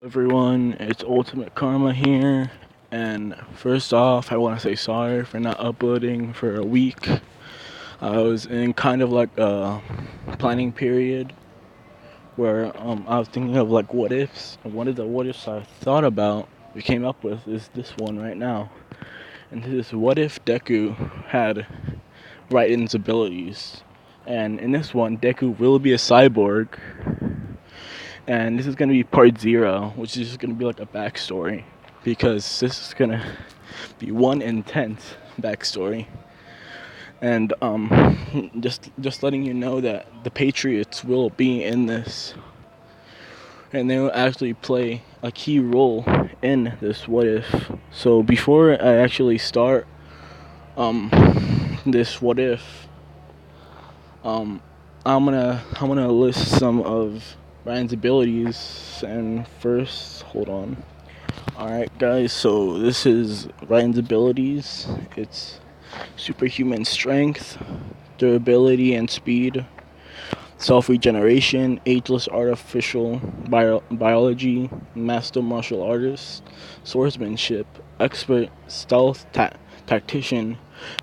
Everyone, it's Ultimate Karma here, and first off, I want to say sorry for not uploading for a week. I was in kind of like a planning period where I was thinking of like what ifs, and one of the what ifs I thought about, we came up with, is this one right now. And this is what if Deku had Raiden's abilities, and in this one, Deku will be a cyborg. And this is going to be part 0, which is just going to be like a backstory, because this is going to be one intense backstory. And just letting you know that the Patriots will be in this, and they will actually play a key role in this what if. So before I actually start this what if, I'm gonna list some of Ryan's abilities. And first, hold on. Alright guys, so this is Ryan's abilities. It's superhuman strength, durability and speed, self-regeneration, ageless artificial biology, master martial artist, swordsmanship, expert stealth tactician,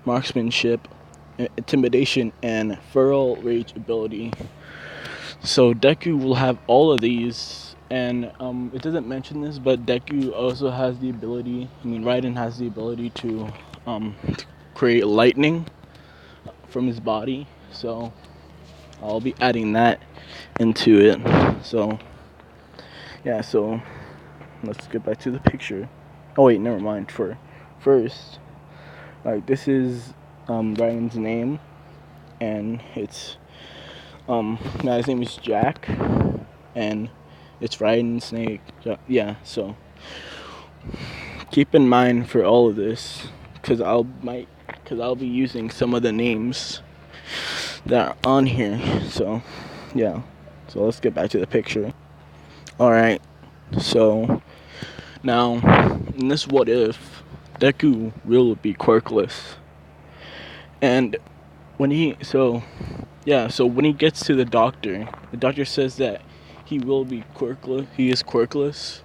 marksmanship, intimidation, and feral rage ability. So Deku will have all of these, and it doesn't mention this, but Deku also has the ability, Raiden has the ability to create lightning from his body, so I'll be adding that into it. So yeah, so let's get back to the picture. Oh wait, never mind. First, like, this is Ryan's name, and it's his name is Jack, and it's Raiden Snake. Yeah, so keep in mind for all of this, because I'll be using some of the names that are on here. So yeah, so let's get back to the picture. Alright, so now in this what if, Deku will be quirkless, and when he when he gets to the doctor says that he will be quirkless. He is quirkless,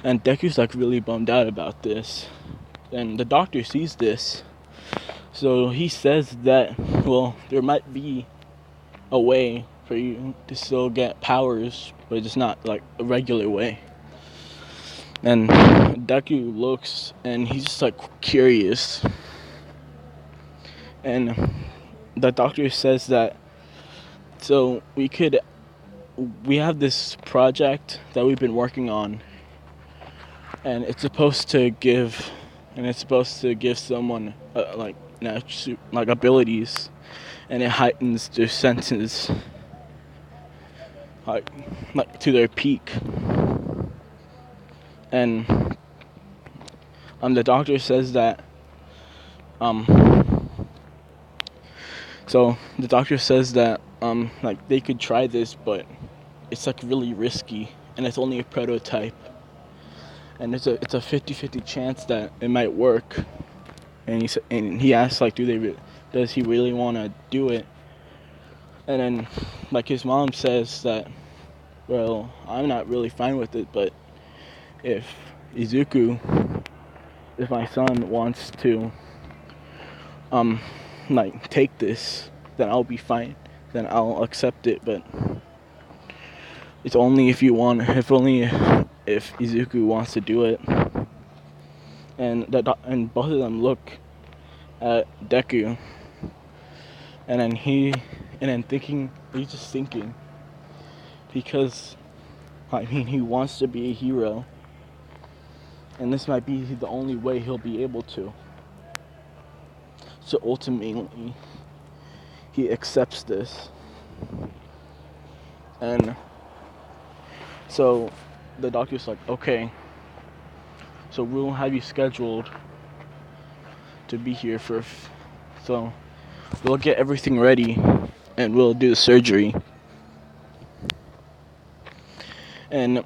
and Deku's like really bummed out about this. And the doctor sees this, so he says that, well, there might be a way for you to still get powers, but it's not like a regular way. And Deku looks, and he's just like curious, and the doctor says that, so we have this project that we've been working on, and it's supposed to give someone like abilities, and it heightens their senses like to their peak. And the doctor says that so the doctor says that like they could try this, but it's like really risky, and it's only a prototype, and it's a 50-50 chance that it might work. And he asks, like, does he really want to do it? And then, like, his mom says that, well, I'm not really fine with it, but if my son wants to take this, then I'll be fine, then I'll accept it. But it's only if Izuku wants to do it. And both of them look at Deku, and he's just thinking, because he wants to be a hero, and this might be the only way he'll be able to. So ultimately, he accepts this. And so the doctor's like, okay, so we'll have you scheduled to be here so we'll get everything ready, and we'll do the surgery. And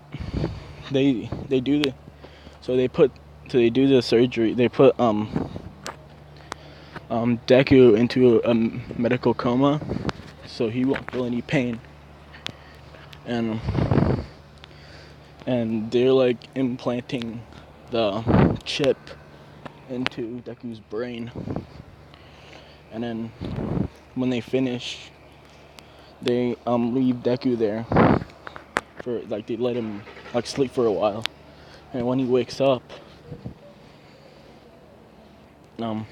they do the surgery. They put Deku into a medical coma, so he won't feel any pain. And and they're like implanting the chip into Deku's brain. And then when they finish, they leave Deku there for like they let him like sleep for a while. And when he wakes up, when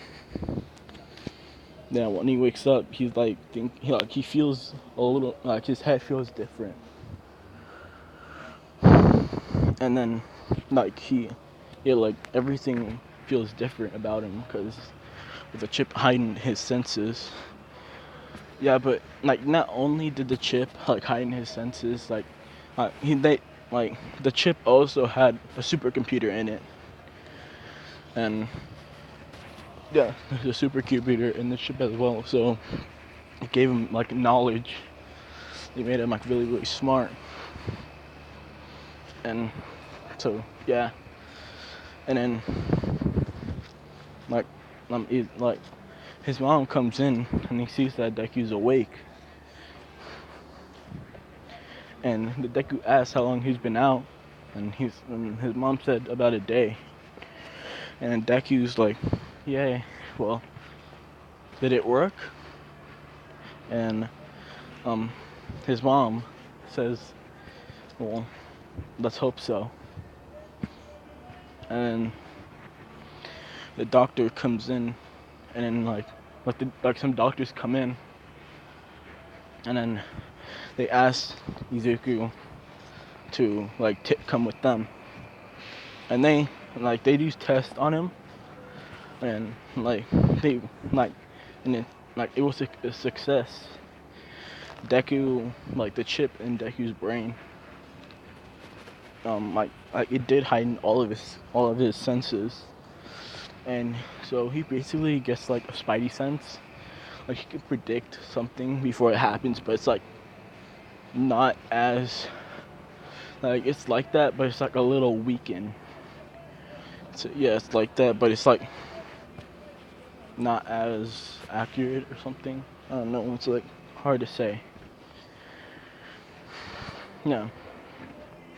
he wakes up, he's like he feels a little like his head feels different. And then like like everything feels different about him because with the chip hiding his senses. Yeah, but like not only did the chip like hide his senses, like the chip also had a supercomputer in it, and yeah, there's a supercomputer in the chip as well. So it gave him like knowledge. It made him like really really smart, and so yeah, and then like his mom comes in and he sees that Deku's awake. And the Deku asks how long he's been out, and his mom said about a day. And Deku's like, "Yay, well, did it work?" And his mom says, "Well, let's hope so." And then the doctor comes in, and then like some doctors come in, and then they ask Izuku to come with them, and they do tests on him, and they and it was a success. Deku, the chip in Deku's brain, it did heighten all of his senses, and so he basically gets like a spidey sense, like he can predict something before it happens, but it's like not as it's like that, but it's like a little weakened. So yeah, it's like that, but it's like not as accurate or something. I don't know. It's like hard to say. Yeah.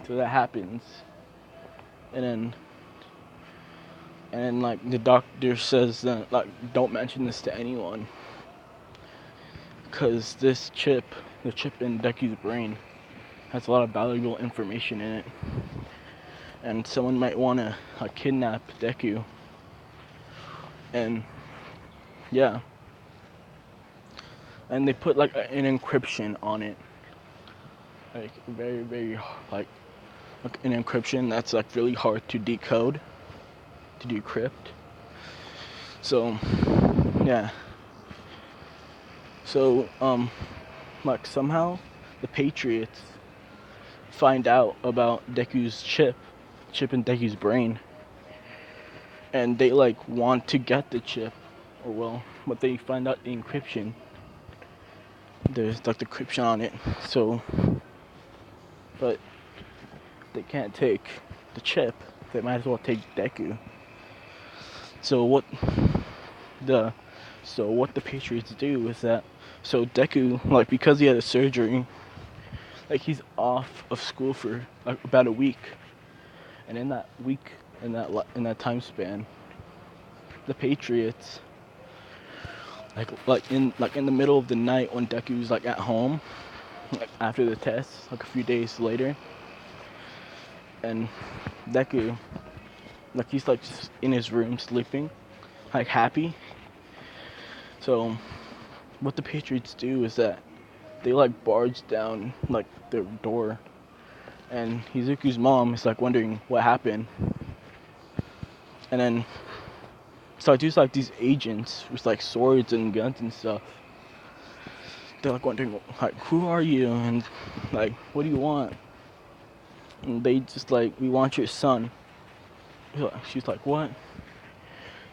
So that happens, and then like the doctor says that don't mention this to anyone, because this chip, the chip in Deku's brain, has a lot of valuable information in it, and someone might want to kidnap Deku. And yeah, and they put like an encryption on it, like very very an encryption that's like really hard to decode, to decrypt. So yeah, so somehow the Patriots find out about Deku's chip in Deku's brain, and they want to get the chip, but they find out the encryption. There's the encryption on it, so but they can't take the chip. They might as well take Deku. So what the Patriots do is that Deku, because he had a surgery, he's off of school for about a week, and in that week, in that time span, the Patriots in the middle of the night when Deku's at home, after the test, a few days later, and Deku he's just in his room sleeping, happy. So what the Patriots do is that they barge down their door, and Izuku's mom is wondering what happened, and then so there's these agents with swords and guns and stuff. They're wondering who are you, and what do you want? And they just we want your son. She's like, what?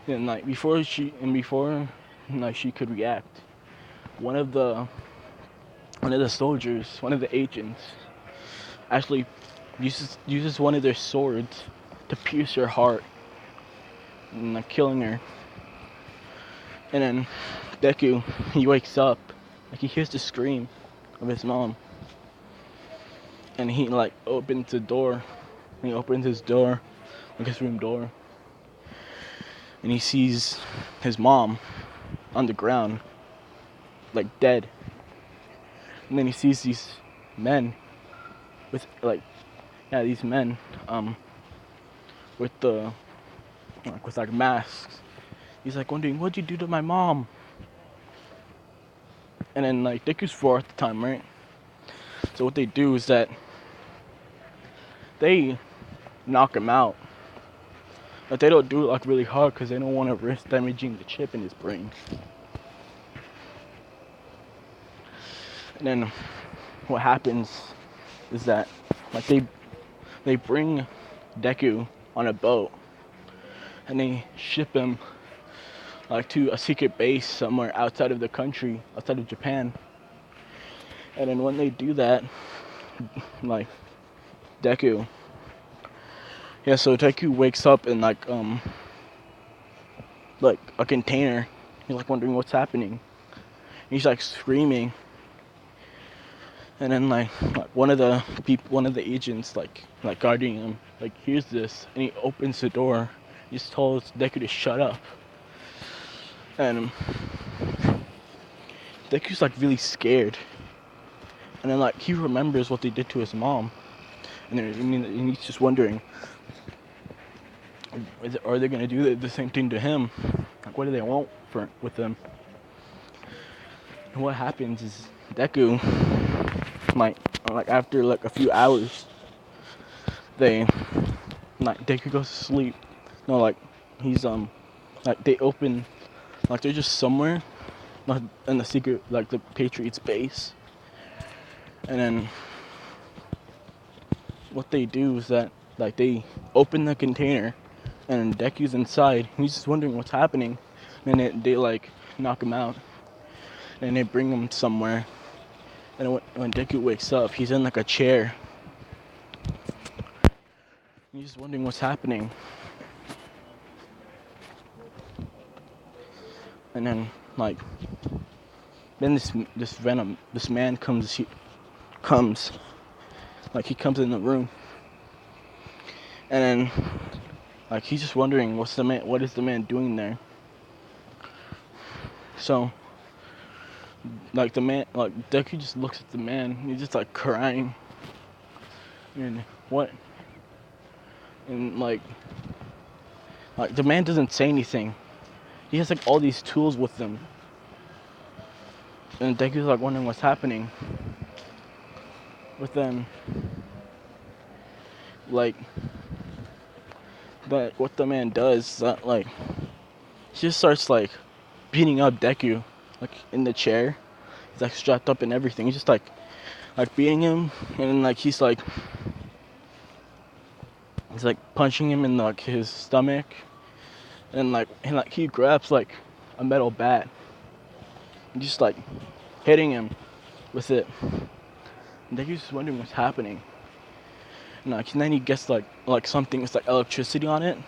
And before she could react, one of the soldiers, one of the agents, actually uses one of their swords to pierce her heart, and killing her. And then Deku, he wakes up, he hears the scream of his mom, and he opens the door, and he opens his door, like his room door, and he sees his mom on the ground, like dead. And then he sees these men with these men with masks. He's like wondering, what'd you do to my mom? And then like Deku's 4 at the time, right? So what they do is that they knock him out. But they don't do it like really hard because they don't want to risk damaging the chip in his brain. And then what happens is that like they bring Deku on a boat and they ship him like to a secret base somewhere outside of the country, outside of Japan. And then when they do that, like Deku, so Deku wakes up in like a container. He's like wondering what's happening. He's like screaming. And then like one of the agents like guarding him like hears this, and he opens the door. He just tells Deku to shut up. And Deku's like really scared. And then like he remembers what they did to his mom. And he's just wondering, are they gonna do the same thing to him? Like what do they want with him? And what happens is Deku, like after like a few hours, Deku goes to sleep. No, like he's like they open, like they're just somewhere, like in the secret, like the Patriots base. And then what they do is that like they open the container, and Deku's inside. He's just wondering what's happening. And then they like knock him out, and they bring him somewhere. And when Deku wakes up, he's in like a chair. He's just wondering what's happening. And then like this man comes in the room. And then like he's just wondering what is the man doing there. So like Deku just looks at the man, he's just like crying. And like the man doesn't say anything. He has like all these tools with him. And Deku's like wondering what's happening. But then like what the man does is that like he just starts like beating up Deku like in the chair. He's like strapped up and everything. He's just like beating him, and then like he's like punching him in like his stomach, and he grabs like a metal bat and just like hitting him with it. And Deku's just wondering what's happening. And then he gets like something with like electricity on it.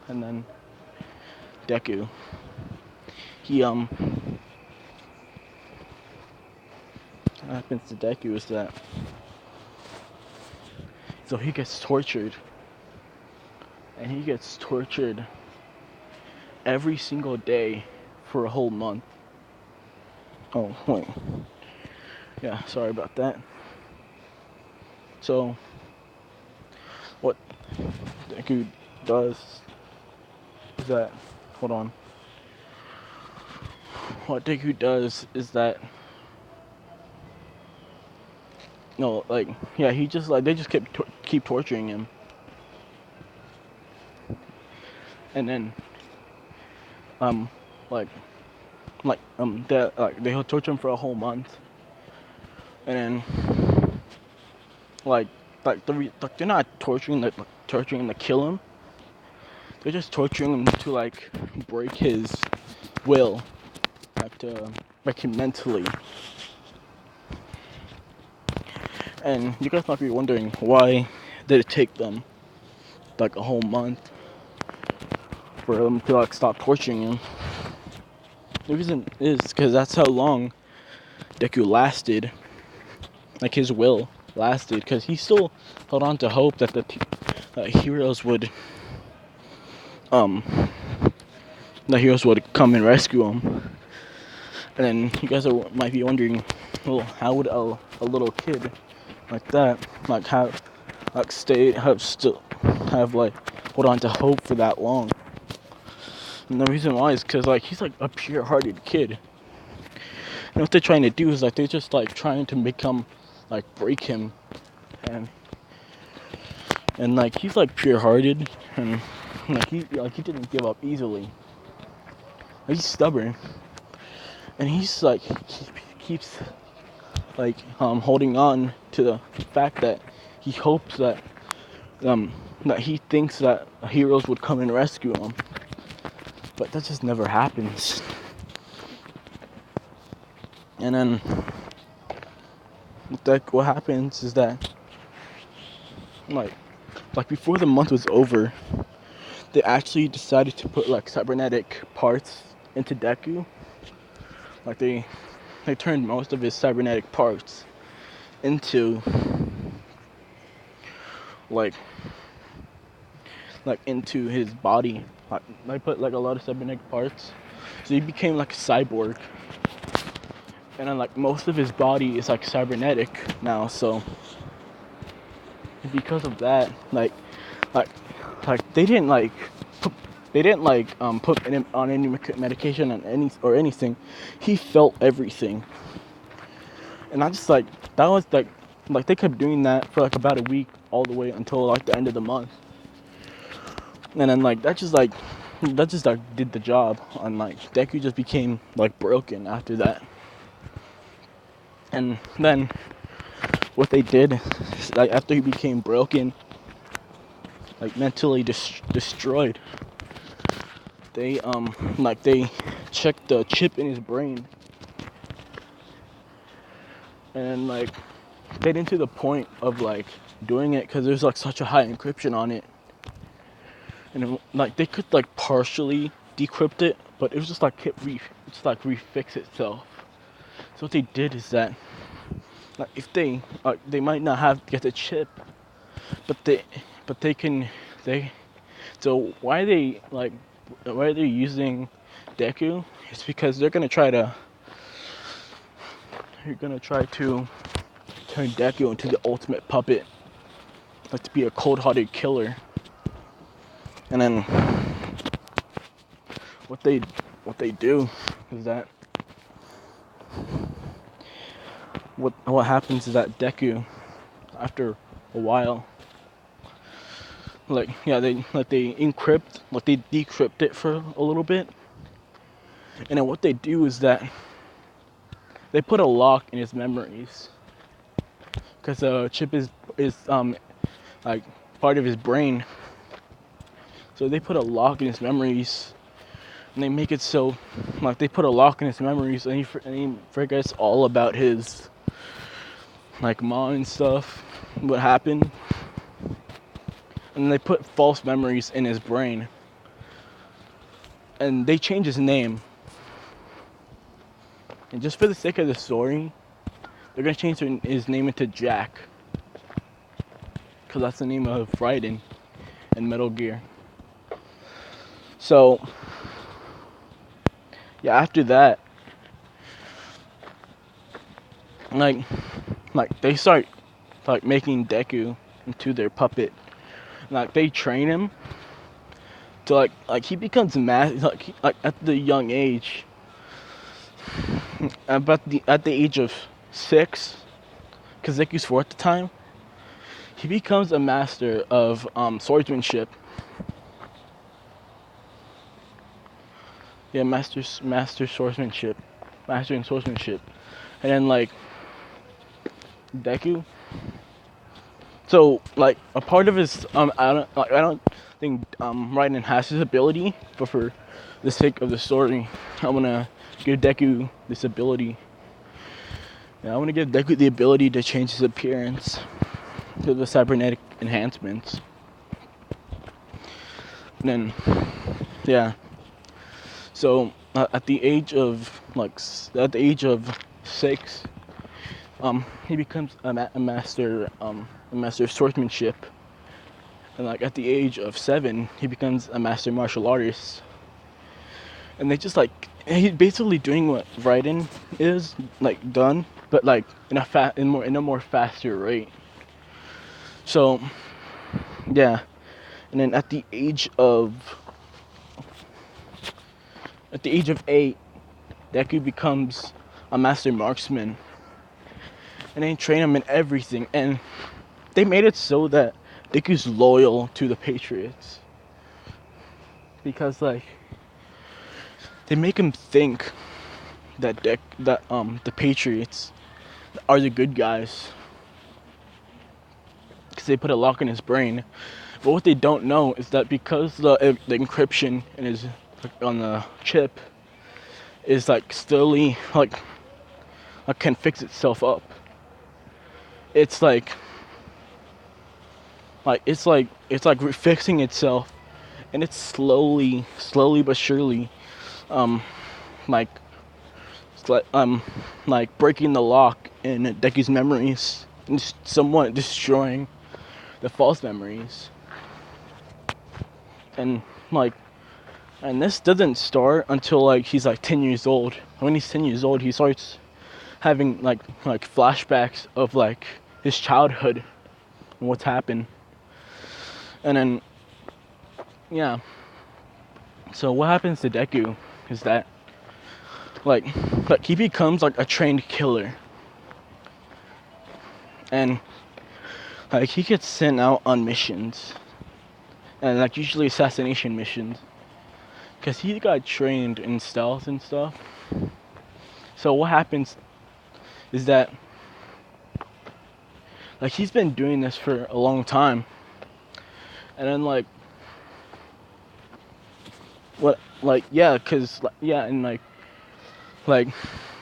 And then Deku, what happens to Deku is that so he gets tortured. And he gets tortured every single day for a whole month. Oh, wait. Yeah, sorry about that. So, what Deku does is that, hold on. What Deku does is that, he just they just keep torturing him. And then, they'll torture him for a whole month. And then, they're not torturing him to kill him. They're just torturing him to like break his will, like to break him mentally. And you guys might be wondering, why did it take them like a whole month for them to like stop torturing him? The reason is because that's how long Deku lasted, like his will. lasted, because he still held on to hope that heroes would come and rescue him. And then you guys might be wondering, well, how would a little kid like that have hold on to hope for that long? And the reason why is because he's a pure-hearted kid. And what they're trying to do is they're just trying to make him break him, and he's pure-hearted, and he didn't give up easily. He's stubborn, and he's he keeps holding on to the fact that he hopes that he thinks that heroes would come and rescue him, but that just never happens. And then what happens is that before the month was over, they actually decided to put cybernetic parts into Deku. They turned most of his cybernetic parts into into his body. They put a lot of cybernetic parts, so he became a cyborg. And then most of his body is cybernetic now, so because of that, they didn't put him on any medication or anything. He felt everything, and I just that was they kept doing that for about a week, all the way until the end of the month. And then that just did the job. And Deku just became broken after that. And then what they did is, after he became broken, mentally destroyed, they they checked the chip in his brain, and they didn't to the point of doing it because there's such a high encryption on it, and they could partially decrypt it, but it was just refix itself. So what they did is that if they might not have to get the chip, but they so why they're using Deku is because they're gonna try to turn Deku into the ultimate puppet, to be a cold-hearted killer. And then what they do is that what happens is that Deku, after a while, they decrypt it for a little bit, and then what they do is that they put a lock in his memories, because the chip is part of his brain. So they put a lock in his memories, and they make it so they put a lock in his memories, and he forgets all about his mom and stuff, what happened. And they put false memories in his brain, and they change his name. And just for the sake of the story, they're gonna change his name into Jack, because that's the name of Raiden in Metal Gear. So yeah, after that, they start making Deku into their puppet. They train him to he becomes at the young age, at the age of 6, because Deku's 4 at the time. He becomes a master of swordsmanship. Yeah, mastering swordsmanship. And then Deku. So a part of his I don't think Raiden has his ability, but for the sake of the story, I'm gonna give Deku this ability. Yeah, I want to give Deku the ability to change his appearance to the cybernetic enhancements. And then yeah. So at the age of 6, he becomes a master of swordsmanship, and like at the age of 7, he becomes a master martial artist. And they just like he's basically doing what Raiden is like done, but like in a more faster rate. So yeah, and then at the age of 8, Deku becomes a master marksman, and they train him in everything. And they made it so that Deku's loyal to the Patriots, because like they make him think that the Patriots are the good guys, because they put a lock in his brain. But what they don't know is that because the encryption in his on the chip is like slowly like can fix itself up. It's like fixing itself, and it's slowly but surely, like like breaking the lock in Deku's memories and somewhat destroying the false memories. And like, and this doesn't start until like he's like 10 years old. When he's 10 years old, he starts having like flashbacks of like his childhood and what's happened. And then yeah, so what happens to Deku is that like he becomes like a trained killer, and like he gets sent out on missions, and like usually assassination missions, because he got trained in stealth and stuff. So what happens is that like he's been doing this for a long time, and then like and like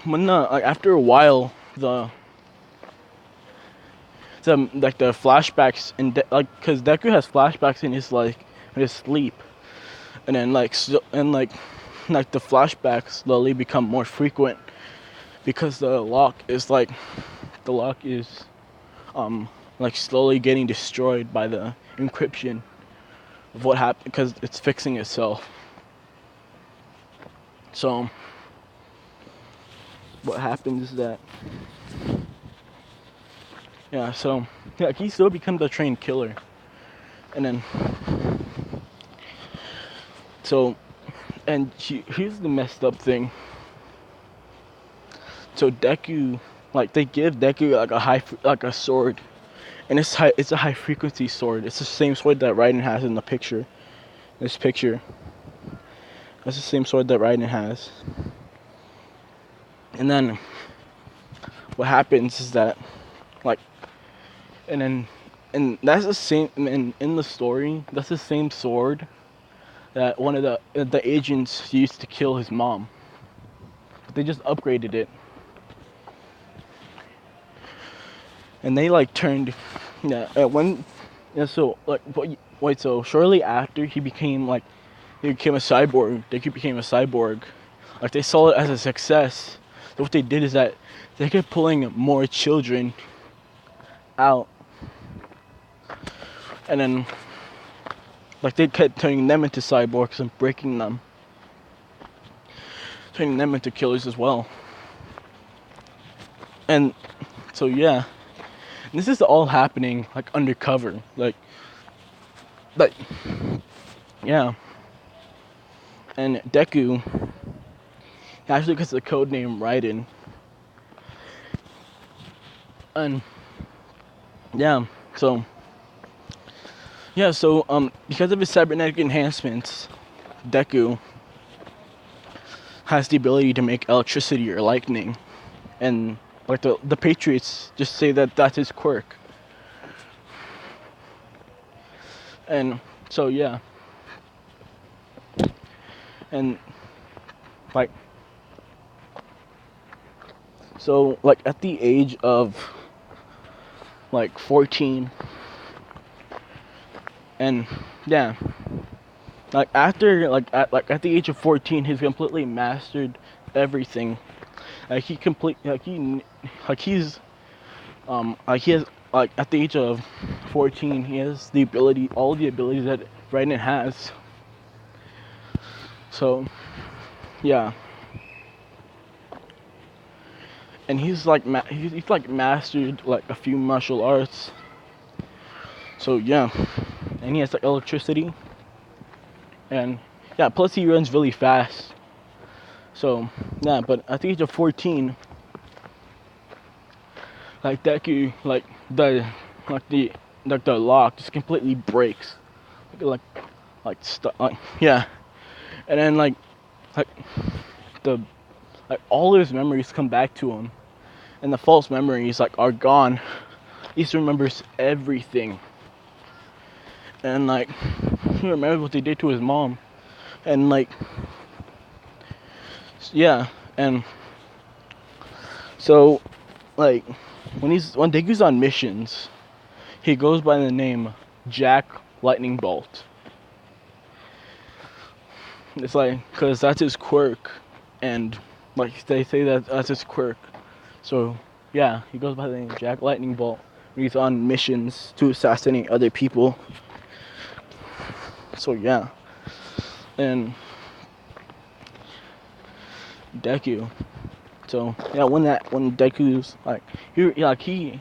when after a while the flashbacks because Deku has flashbacks in his sleep, and then the flashbacks slowly become more frequent, because the lock is slowly getting destroyed by the encryption of what happened, because it's fixing itself. So what happens is that he still becomes a trained killer, and then here's the messed up thing. So Deku, they give Deku a sword, and it's a high frequency sword. It's the same sword that Raiden has in the picture. This picture. That's the same sword that Raiden has. And then what happens is that and that's the same in the story. That's the same sword that one of the agents used to kill his mom. But they just upgraded it. And they turned so shortly after he became a cyborg. Deku became a cyborg. They saw it as a success. So what they did is that they kept pulling more children out, and then they kept turning them into cyborgs and breaking them, turning them into killers as well. And so and this is all happening undercover, and Deku actually gets the code name Raiden. And because of his cybernetic enhancements, Deku has the ability to make electricity or lightning, and the Patriots just say that that's his quirk. And so and at the age of 14, and after at the age of 14, he's completely mastered everything. He's Like he has, like at the age of 14, he has the ability, all the abilities that Raiden has. So, yeah. And he's like he's like mastered like a few martial arts. So yeah, and he has like electricity, and yeah, plus he runs really fast. So yeah, but at the age of 14, like Deku, like the lock just completely breaks, like yeah, and then like the like all his memories come back to him, and the false memories like are gone. He just remembers everything, and like he remembers what they did to his mom, and like yeah, and so like when Deku's on missions, he goes by the name Jack Lightning Bolt. It's like because that's his quirk, and like they say that that's his quirk. So yeah, he goes by the name Jack Lightning Bolt when he's on missions to assassinate other people. So yeah, and Deku. So yeah, when Deku's like he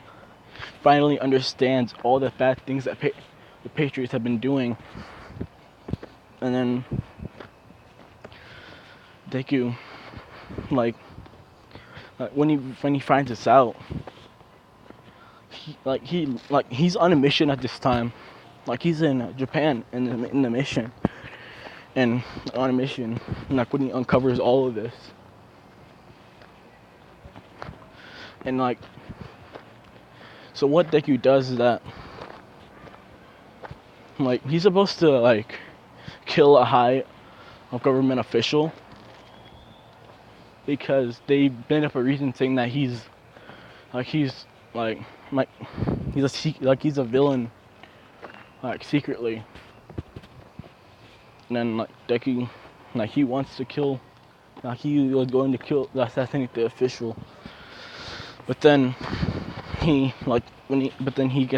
finally understands all the bad things that the Patriots have been doing, and then Deku like when he finds this out, he's on a mission at this time, like he's in Japan in the mission, and on a mission, and like when he uncovers all of this, and like so what Deku does is that like he's supposed to like kill a high government official because they made up a reason saying that he's like like he's a villain like secretly, and then like Deku like he wants to kill, like he was going to assassinate the official, but then he like when he but then he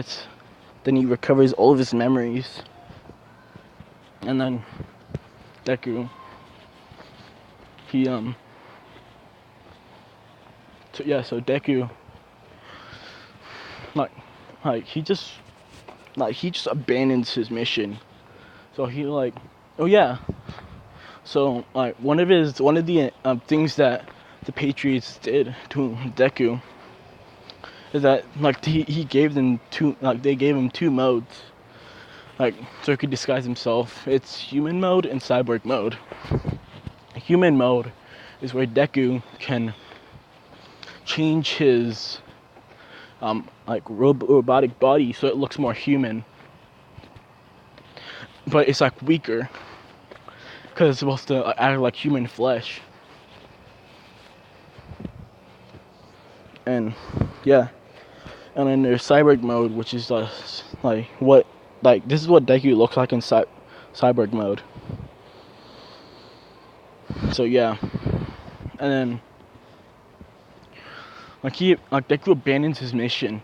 recovers all of his memories, and then Deku he so Deku like he just abandons his mission. So he like oh yeah. So like one of the things that the Patriots did to Deku is that like he gave them they gave him two modes, like so he could disguise himself. It's human mode and cyborg mode. Human mode is where Deku can change his like robotic body so it looks more human, but it's like weaker because it's supposed to act like human flesh. And yeah, and then there's cyborg mode, which is this is what Deku looks like in cyborg mode. So yeah, and then Deku abandons his mission,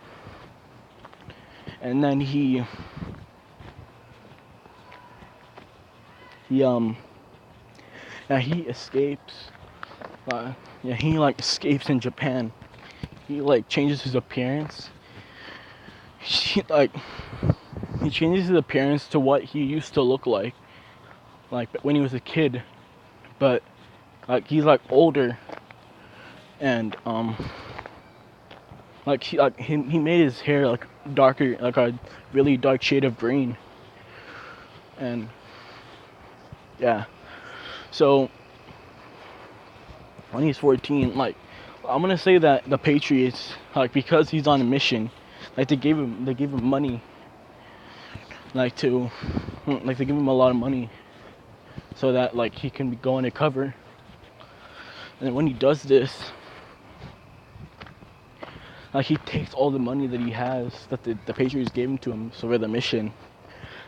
and then he escapes. He like escapes in Japan. He like changes his appearance. He changes his appearance to what he used to look like when he was a kid, but like he's like older, and he made his hair like darker, like a really dark shade of green, and yeah. So when he's 14, like I'm gonna say that the Patriots, like because he's on a mission, like they gave him money, they give him a lot of money, so that like he can go undercover. And when he does this, like he takes all the money that he has that the Patriots gave him to him so for the mission.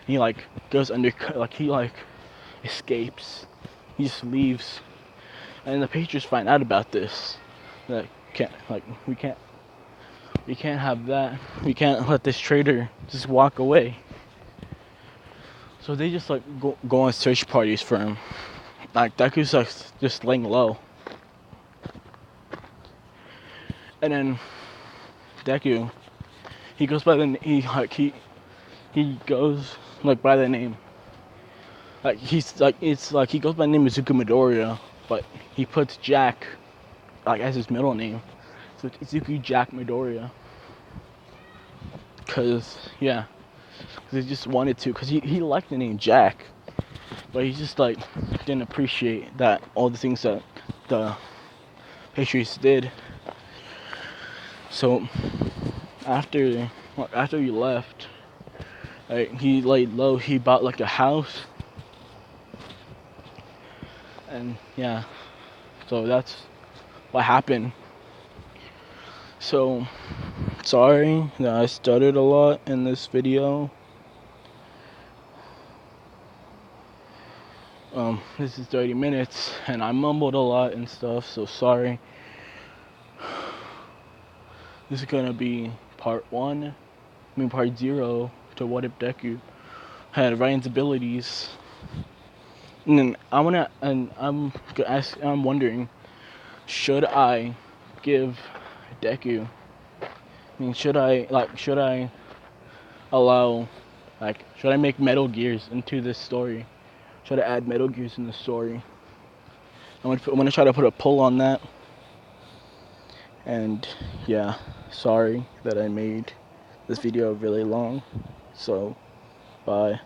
He like goes he escapes. He just leaves, and the Patriots find out about this. We can't We can't have that. We can't let this traitor just walk away. So they just like go on search parties for him. Like Deku's like just laying low. And then Deku, he goes by the he goes like by the name. Like he's like it's like he goes by the name Izuku Midoriya, but he puts Jack like as his middle name. So it's Izuku Jack Midoriya. Cause yeah, cause he just wanted to. Cause he liked the name Jack, but he just like didn't appreciate that all the things that the Patriots did. So after he left, like, he laid low. He bought like a house, and yeah, so that's what happened. So sorry that I stuttered a lot in this video. This is 30 minutes, and I mumbled a lot and stuff. So sorry. This is gonna be part 0 to what if Deku had Raiden's abilities. And then I'm wondering, should I give Deku? I mean, should I allow, should I make Metal Gears into this story? Should I add Metal Gears in the story? I'm gonna try to put a poll on that. And yeah, sorry that I made this video really long. So, bye.